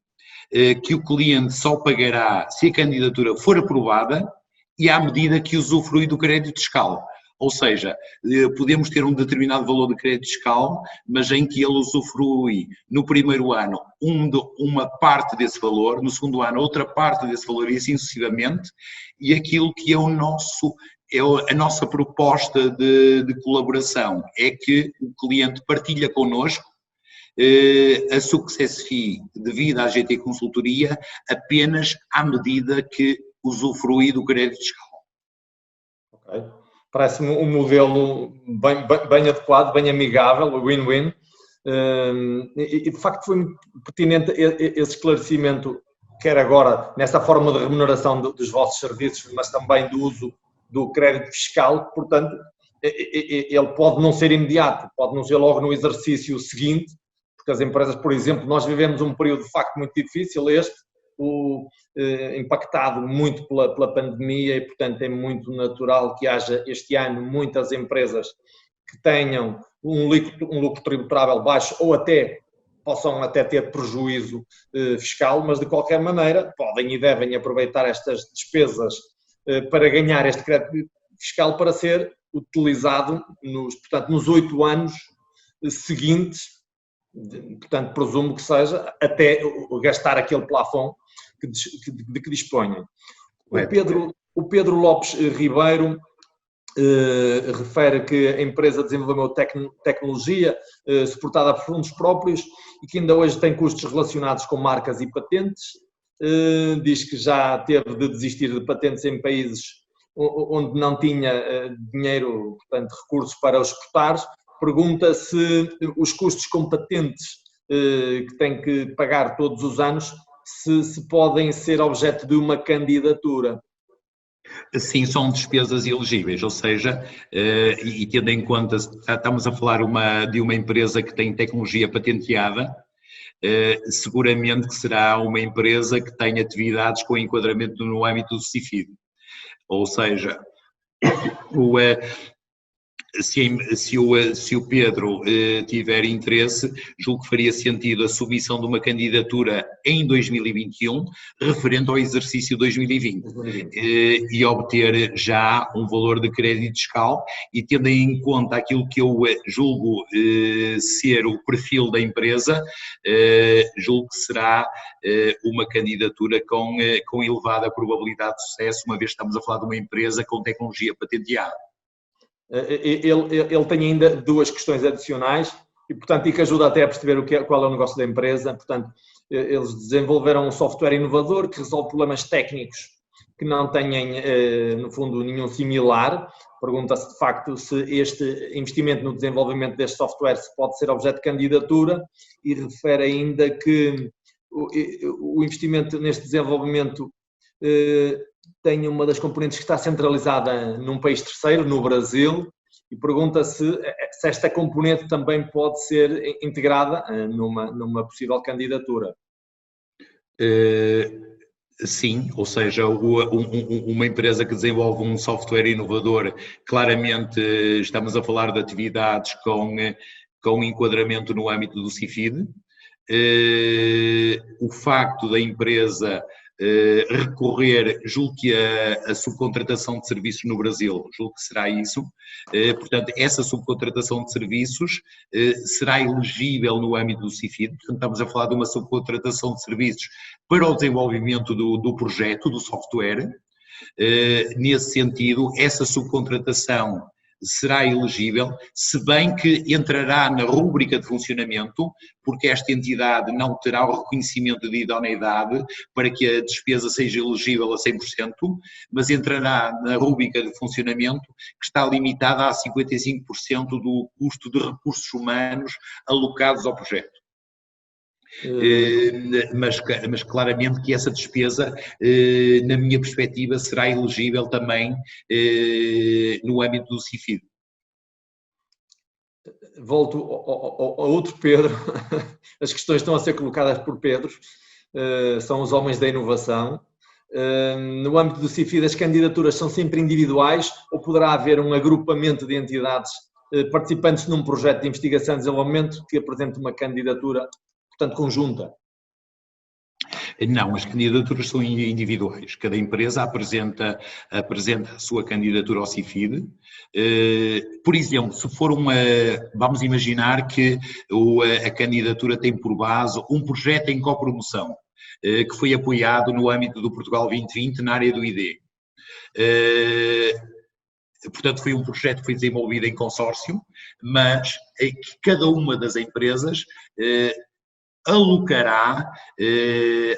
que o cliente só pagará se a candidatura for aprovada e à medida que usufrui do crédito fiscal. Ou seja, podemos ter um determinado valor de crédito fiscal, mas em que ele usufrui no primeiro ano uma parte desse valor, no segundo ano outra parte desse valor e assim sucessivamente, e aquilo que é a nossa proposta de colaboração é que o cliente partilha connosco a success fee devida à GT Consultoria apenas à medida que usufrui do crédito fiscal. Ok. Parece-me um modelo bem adequado, bem amigável, win-win. E de facto foi pertinente esse esclarecimento, quer agora nessa forma de remuneração dos vossos serviços, mas também do uso do crédito fiscal. Portanto, ele pode não ser imediato, pode não ser logo no exercício seguinte, porque as empresas, por exemplo, nós vivemos um período de facto muito difícil, impactado muito pela pandemia, e portanto é muito natural que haja este ano muitas empresas que tenham um lucro tributável baixo ou possam até ter prejuízo fiscal, mas de qualquer maneira podem e devem aproveitar estas despesas para ganhar este crédito fiscal para ser utilizado nos 8 anos seguintes, portanto presumo que seja até gastar aquele plafond de que disponham. O Pedro Lopes Ribeiro refere que a empresa desenvolveu tecnologia suportada por fundos próprios e que ainda hoje tem custos relacionados com marcas e patentes. Diz que já teve de desistir de patentes em países onde não tinha dinheiro, portanto recursos para os exportar. Pergunta se os custos com patentes que tem que pagar todos os anos se podem ser objeto de uma candidatura. Sim, são despesas elegíveis, ou seja, e tendo em conta, estamos a falar de uma empresa que tem tecnologia patenteada, seguramente que será uma empresa que tem atividades com enquadramento no âmbito do CIFID. Ou seja, se o Pedro tiver interesse, julgo que faria sentido a submissão de uma candidatura em 2021, referente ao exercício 2020, e obter já um valor de crédito fiscal, e tendo em conta aquilo que eu julgo ser o perfil da empresa, julgo que será uma candidatura com elevada probabilidade de sucesso, uma vez que estamos a falar de uma empresa com tecnologia patenteada. Ele tem ainda 2 questões adicionais e, portanto, que ajuda até a perceber qual é o negócio da empresa. Portanto, eles desenvolveram um software inovador que resolve problemas técnicos que não têm, no fundo, nenhum similar. Pergunta-se, de facto, se este investimento no desenvolvimento deste software se pode ser objeto de candidatura, e refere ainda que o investimento neste desenvolvimento tem uma das componentes que está centralizada num país terceiro, no Brasil, e pergunta se esta componente também pode ser integrada numa possível candidatura. Sim, ou seja, uma empresa que desenvolve um software inovador, claramente estamos a falar de atividades com enquadramento no âmbito do CIFID. O facto da empresa recorrer, julgo que a subcontratação de serviços no Brasil, julgo que será isso, portanto essa subcontratação de serviços será elegível no âmbito do CIFID, portanto estamos a falar de uma subcontratação de serviços para o desenvolvimento do projeto, do software. Nesse sentido, essa subcontratação será elegível, se bem que entrará na rúbrica de funcionamento, porque esta entidade não terá o reconhecimento de idoneidade para que a despesa seja elegível a 100%, mas entrará na rúbrica de funcionamento que está limitada a 55% do custo de recursos humanos alocados ao projeto. Mas claramente que essa despesa, na minha perspectiva, será elegível também no âmbito do CIFID. Volto ao outro Pedro. As questões estão a ser colocadas por Pedro, são os homens da inovação. No âmbito do CIFID, as candidaturas são sempre individuais ou poderá haver um agrupamento de entidades participantes num projeto de investigação e desenvolvimento que apresente uma candidatura, portanto, conjunta? Não, as candidaturas são individuais. Cada empresa apresenta a sua candidatura ao CIFID. Por exemplo, se for vamos imaginar que a candidatura tem por base um projeto em copromoção, que foi apoiado no âmbito do Portugal 2020 na área do ID. Portanto, foi um projeto que foi desenvolvido em consórcio, mas que cada uma das empresas alocará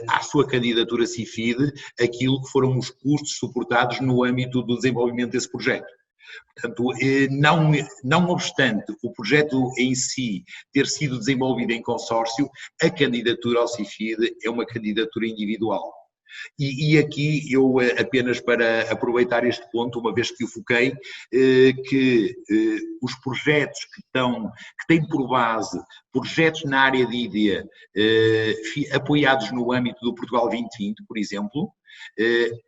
à sua candidatura CIFID aquilo que foram os custos suportados no âmbito do desenvolvimento desse projeto. Portanto, não obstante o projeto em si ter sido desenvolvido em consórcio, a candidatura ao CIFID é uma candidatura individual. E aqui eu, apenas para aproveitar este ponto, uma vez que o foquei, que os projetos que têm por base projetos na área de ID, apoiados no âmbito do Portugal 2020, por exemplo,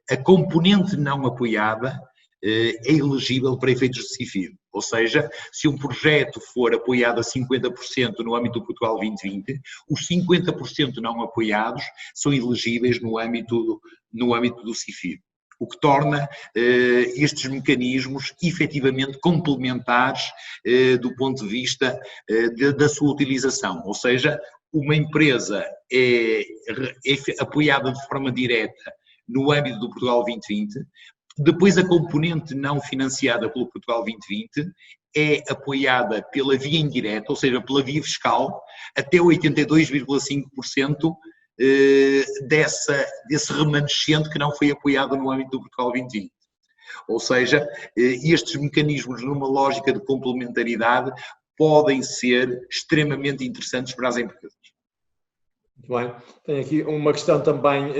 a componente não apoiada é elegível para efeitos de CIFID. Ou seja, se um projeto for apoiado a 50% no âmbito do Portugal 2020, os 50% não apoiados são elegíveis no âmbito do CIFID. O que torna estes mecanismos efetivamente complementares do ponto de vista da sua utilização. Ou seja, uma empresa é apoiada de forma direta no âmbito do Portugal 2020, depois a componente não financiada pelo Portugal 2020 é apoiada pela via indireta, ou seja, pela via fiscal, até 82,5% desse remanescente que não foi apoiado no âmbito do Portugal 2020. Ou seja, estes mecanismos numa lógica de complementaridade podem ser extremamente interessantes para as empresas. Muito bem. Tenho aqui uma questão também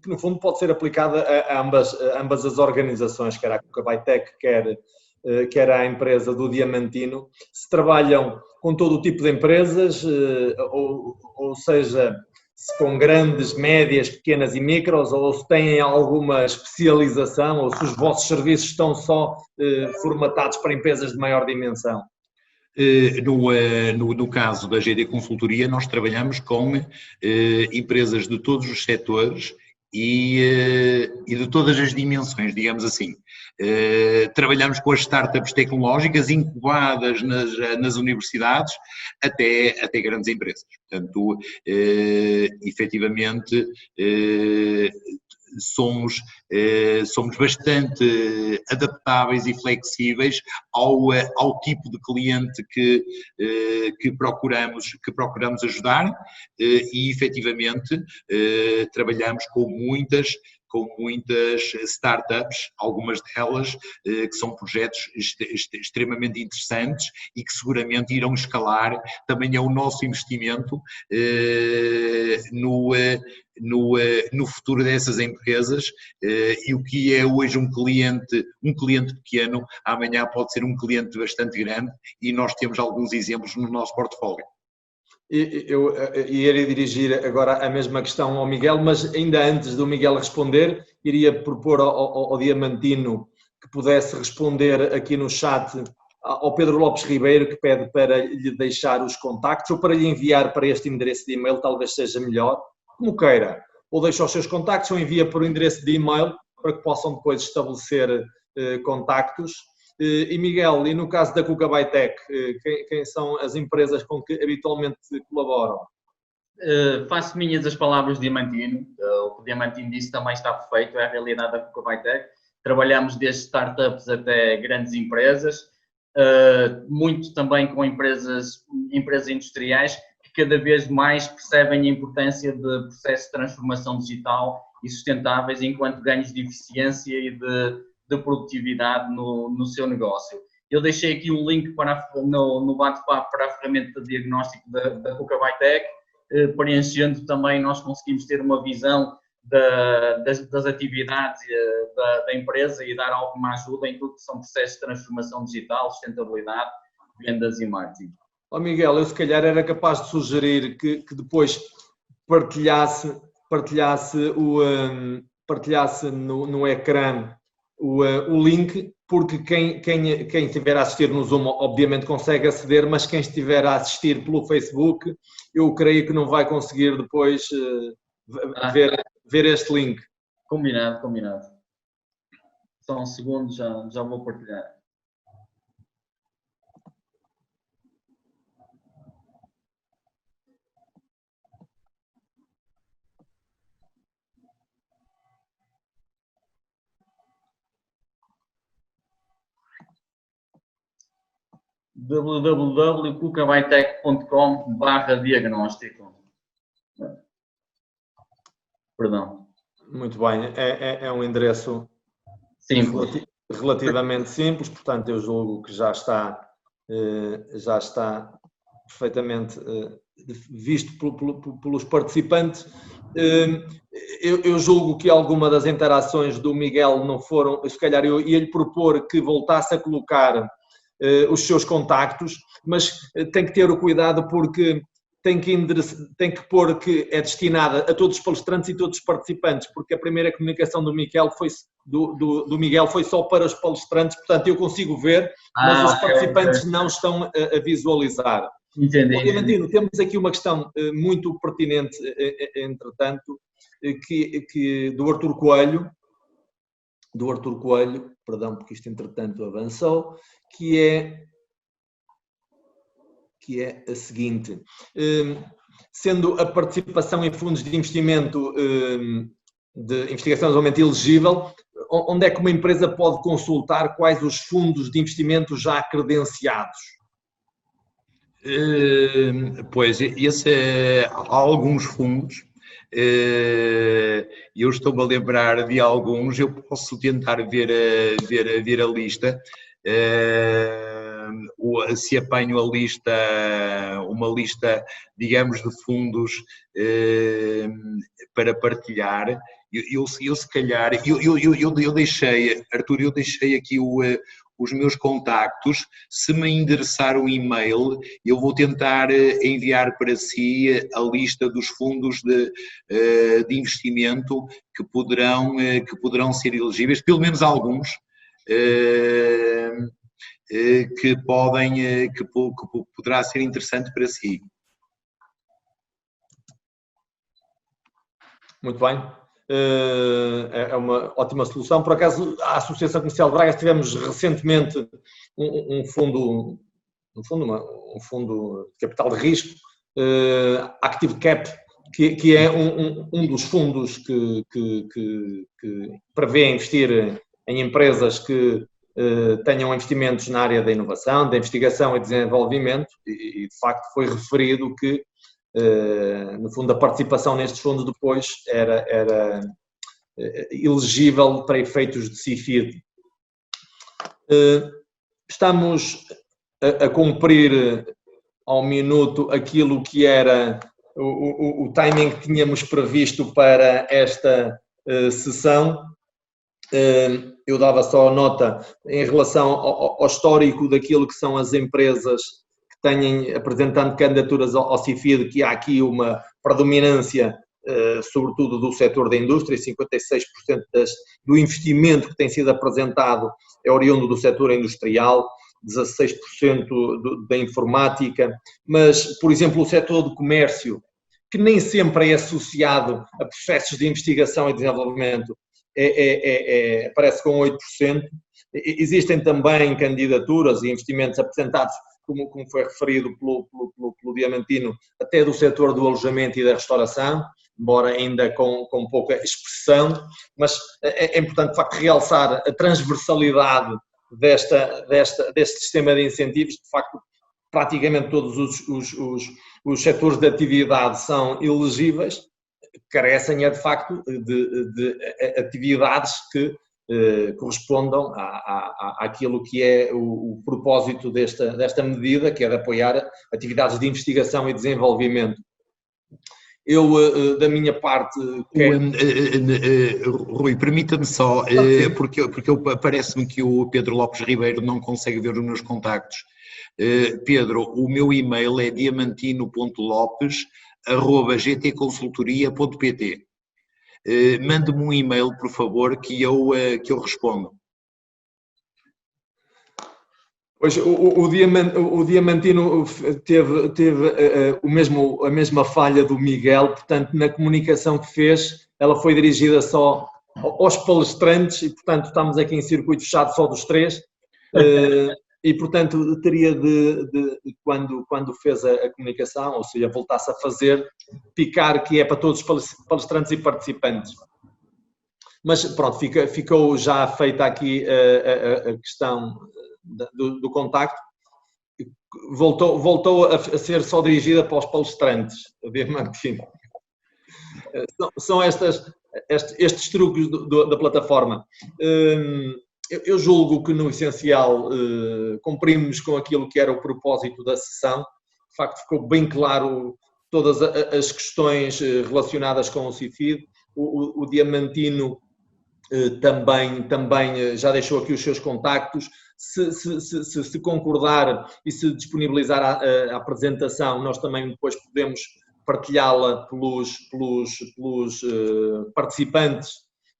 que no fundo pode ser aplicada a ambas as organizações, quer a Cucabaitec, quer a empresa do Diamantino. Se trabalham com todo o tipo de empresas, ou seja, se com grandes, médias, pequenas e micros, ou se têm alguma especialização, ou se os vossos serviços estão só formatados para empresas de maior dimensão? No caso da GD Consultoria, nós trabalhamos com empresas de todos os setores e de todas as dimensões, digamos assim. Trabalhamos com as startups tecnológicas incubadas nas universidades até grandes empresas. Portanto, efetivamente, somos bastante adaptáveis e flexíveis ao tipo de cliente que procuramos ajudar e efetivamente trabalhamos com muitas startups, algumas delas que são projetos extremamente interessantes e que seguramente irão escalar. Também é o nosso investimento no futuro dessas empresas, e o que é hoje um cliente pequeno, amanhã pode ser um cliente bastante grande, e nós temos alguns exemplos no nosso portfólio. Eu iria dirigir agora a mesma questão ao Miguel, mas ainda antes do Miguel responder, iria propor ao Diamantino que pudesse responder aqui no chat ao Pedro Lopes Ribeiro, que pede para lhe deixar os contactos ou para lhe enviar para este endereço de e-mail, talvez seja melhor, como queira. Ou deixa os seus contactos ou envia por o endereço de e-mail para que possam depois estabelecer contactos. E Miguel, e no caso da Cucabaitec, quem são as empresas com que habitualmente colaboram? Faço minhas as palavras do Diamantino. O que o Diamantino disse também está perfeito, é a realidade da Cucabaitec. Trabalhamos desde startups até grandes empresas, muito também com empresas industriais que cada vez mais percebem a importância de processos de transformação digital e sustentáveis enquanto ganhos de eficiência e de produtividade no seu negócio. Eu deixei aqui um link no bate-papo para a ferramenta de diagnóstico da Cucabaitec. Preenchendo também nós conseguimos ter uma visão das atividades da empresa e dar alguma ajuda em tudo que são processos de transformação digital, sustentabilidade, vendas e marketing. Miguel, eu se calhar era capaz de sugerir que depois partilhasse no ecrã o link, porque quem estiver a assistir no Zoom obviamente consegue aceder, mas quem estiver a assistir pelo Facebook, eu creio que não vai conseguir depois ver este link. Combinado. Só um segundo, já vou partilhar. www.cucabytech.com/diagnóstico. Perdão. Muito bem, é um endereço Simples. Relativamente simples, portanto eu julgo que já está perfeitamente visto pelos participantes. Eu julgo que alguma das interações do Miguel não foram, se calhar eu ia-lhe propor que voltasse a colocar os seus contactos, mas tem que ter o cuidado porque tem que pôr que é destinada a todos os palestrantes e todos os participantes, porque a primeira comunicação do Miguel foi só para os palestrantes, portanto eu consigo ver, mas os participantes não estão a visualizar. Entendi. Diamantino, temos aqui uma questão muito pertinente, entretanto, do Artur Coelho, perdão, porque isto entretanto avançou, que é a seguinte: sendo a participação em fundos de investimento de investigação realmente elegível, onde é que uma empresa pode consultar quais os fundos de investimento já credenciados? Pois, há alguns fundos, eu estou-me a lembrar de alguns, eu posso tentar ver a lista. Se apanho uma lista, digamos, de fundos para partilhar, eu se calhar, eu deixei, Artur, eu deixei aqui os meus contactos. Se me endereçar um e-mail, eu vou tentar enviar para si a lista dos fundos de investimento que poderão ser elegíveis, pelo menos alguns, que poderá ser interessante para si. Muito bem. É uma ótima solução. Por acaso, a Associação Comercial de Braga tivemos recentemente um fundo de capital de risco, Active Cap, que é um dos fundos que prevê investir em empresas que tenham investimentos na área da inovação, da investigação e desenvolvimento, e de facto foi referido que no fundo a participação nestes fundos depois era elegível para efeitos de CIFID. Estamos a cumprir ao minuto aquilo que era o timing que tínhamos previsto para esta sessão. Eu dava só nota em relação ao histórico daquilo que são as empresas que têm apresentando candidaturas ao CIFID, que há aqui uma predominância, sobretudo do setor da indústria, 56% do investimento que tem sido apresentado é oriundo do setor industrial, 16% da informática, mas, por exemplo, o setor do comércio, que nem sempre é associado a processos de investigação e desenvolvimento, aparece com 8%. Existem também candidaturas e investimentos apresentados, como foi referido pelo Diamantino, até do setor do alojamento e da restauração, embora ainda com pouca expressão, mas é importante de facto realçar a transversalidade deste sistema de incentivos. De facto, praticamente todos os setores de atividade são elegíveis, carecem de facto de atividades que correspondam àquilo que é o propósito desta medida, que é de apoiar atividades de investigação e desenvolvimento. Eu, da minha parte... Rui, permita-me só, porque parece-me que o Pedro Lopes Ribeiro não consegue ver os meus contactos. Pedro, o meu e-mail é diamantino.lopes@gtconsultoria.pt. Mande-me um e-mail, por favor, que eu respondo. Pois, o Diamantino teve a mesma falha do Miguel, portanto, na comunicação que fez, ela foi dirigida só aos palestrantes e, portanto, estamos aqui em circuito fechado só dos três. E, portanto, teria quando fez a comunicação, ou seja, voltasse a fazer, picar que é para todos os palestrantes e participantes. Mas pronto, ficou já feita aqui a questão do contacto. Voltou a ser só dirigida para os palestrantes, o Diamantino. São estes truques da plataforma. Eu julgo que, no essencial, cumprimos com aquilo que era o propósito da sessão. De facto, ficou bem claro todas as questões relacionadas com o CIFID. O Diamantino também já deixou aqui os seus contactos. Se concordar e se disponibilizar a apresentação, nós também depois podemos partilhá-la pelos participantes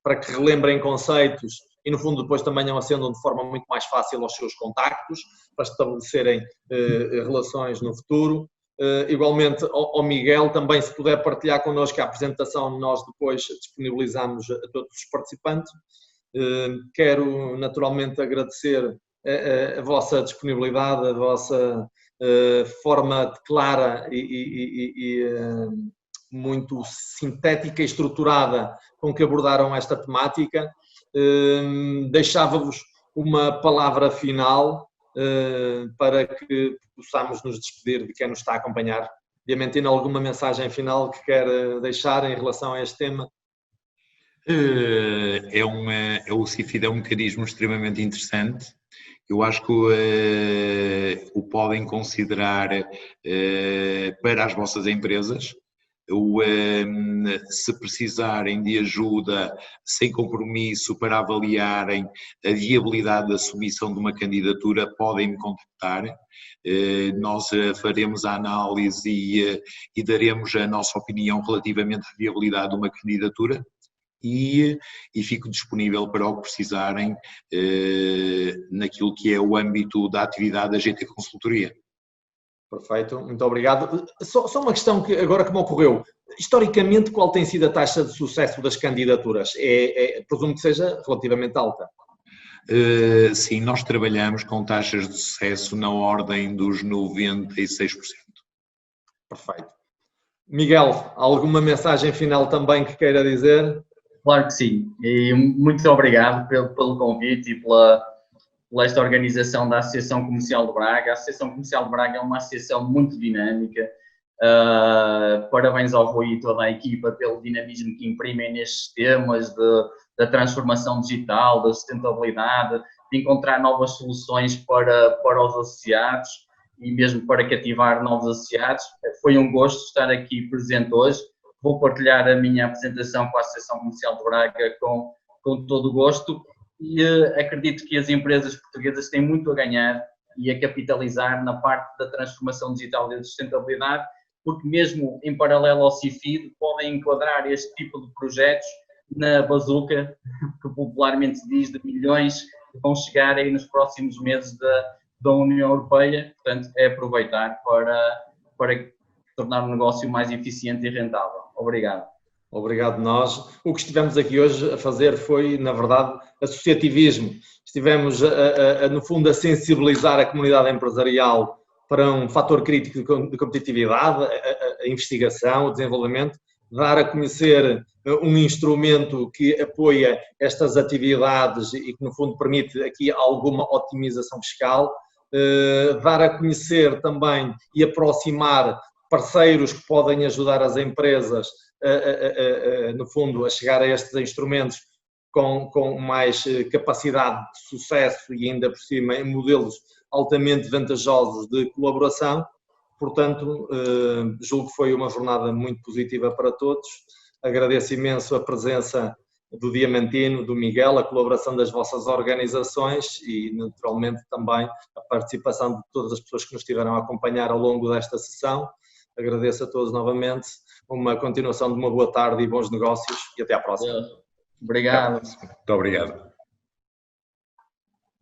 para que relembrem conceitos e, no fundo, depois também acendam de forma muito mais fácil aos seus contactos para estabelecerem relações no futuro. Igualmente ao Miguel, também se puder partilhar connosco a apresentação, nós depois disponibilizamos a todos os participantes. Quero naturalmente agradecer a vossa disponibilidade, a vossa forma clara e muito sintética e estruturada com que abordaram esta temática. Deixava-vos uma palavra final para que possamos nos despedir de quem nos está a acompanhar. Diamantino, alguma mensagem final que quer deixar em relação a este tema? O CIFID é um mecanismo extremamente interessante. Eu acho que o podem considerar para as vossas empresas. Se precisarem de ajuda sem compromisso para avaliarem a viabilidade da submissão de uma candidatura, podem me contactar. Nós faremos a análise e daremos a nossa opinião relativamente à viabilidade de uma candidatura e fico disponível para o que precisarem naquilo que é o âmbito da atividade da GT Consultoria. Perfeito, muito obrigado. Só uma questão que agora que me ocorreu. Historicamente, qual tem sido a taxa de sucesso das candidaturas? Presumo que seja relativamente alta. Sim, nós trabalhamos com taxas de sucesso na ordem dos 96%. Perfeito. Miguel, alguma mensagem final também que queira dizer? Claro que sim. E muito obrigado pelo convite e pela esta organização da Associação Comercial de Braga. A Associação Comercial de Braga é uma associação muito dinâmica. Parabéns ao Rui e toda a equipa pelo dinamismo que imprimem nestes temas da transformação digital, da sustentabilidade, de encontrar novas soluções para os associados e mesmo para cativar novos associados. Foi um gosto estar aqui presente hoje. Vou partilhar a minha apresentação com a Associação Comercial de Braga com todo o gosto. E acredito que as empresas portuguesas têm muito a ganhar e a capitalizar na parte da transformação digital e da sustentabilidade, porque mesmo em paralelo ao CIFID podem enquadrar este tipo de projetos na bazuca, que popularmente se diz, de milhões que vão chegar aí nos próximos meses da União Europeia. Portanto, é aproveitar para tornar o negócio mais eficiente e rentável. Obrigado. Obrigado nós. O que estivemos aqui hoje a fazer foi, na verdade, associativismo. Estivemos, no fundo, a sensibilizar a comunidade empresarial para um fator crítico de competitividade, a investigação, o desenvolvimento, dar a conhecer um instrumento que apoia estas atividades e que, no fundo, permite aqui alguma otimização fiscal, dar a conhecer também e aproximar parceiros que podem ajudar as empresas no fundo, a chegar a estes instrumentos com mais capacidade de sucesso e ainda por cima em modelos altamente vantajosos de colaboração. Portanto, julgo que foi uma jornada muito positiva para todos. Agradeço imenso a presença do Diamantino, do Miguel, a colaboração das vossas organizações e, naturalmente, também a participação de todas as pessoas que nos estiveram a acompanhar ao longo desta sessão. Agradeço a todos novamente, uma continuação de uma boa tarde e bons negócios e até à próxima. Obrigado. Muito obrigado.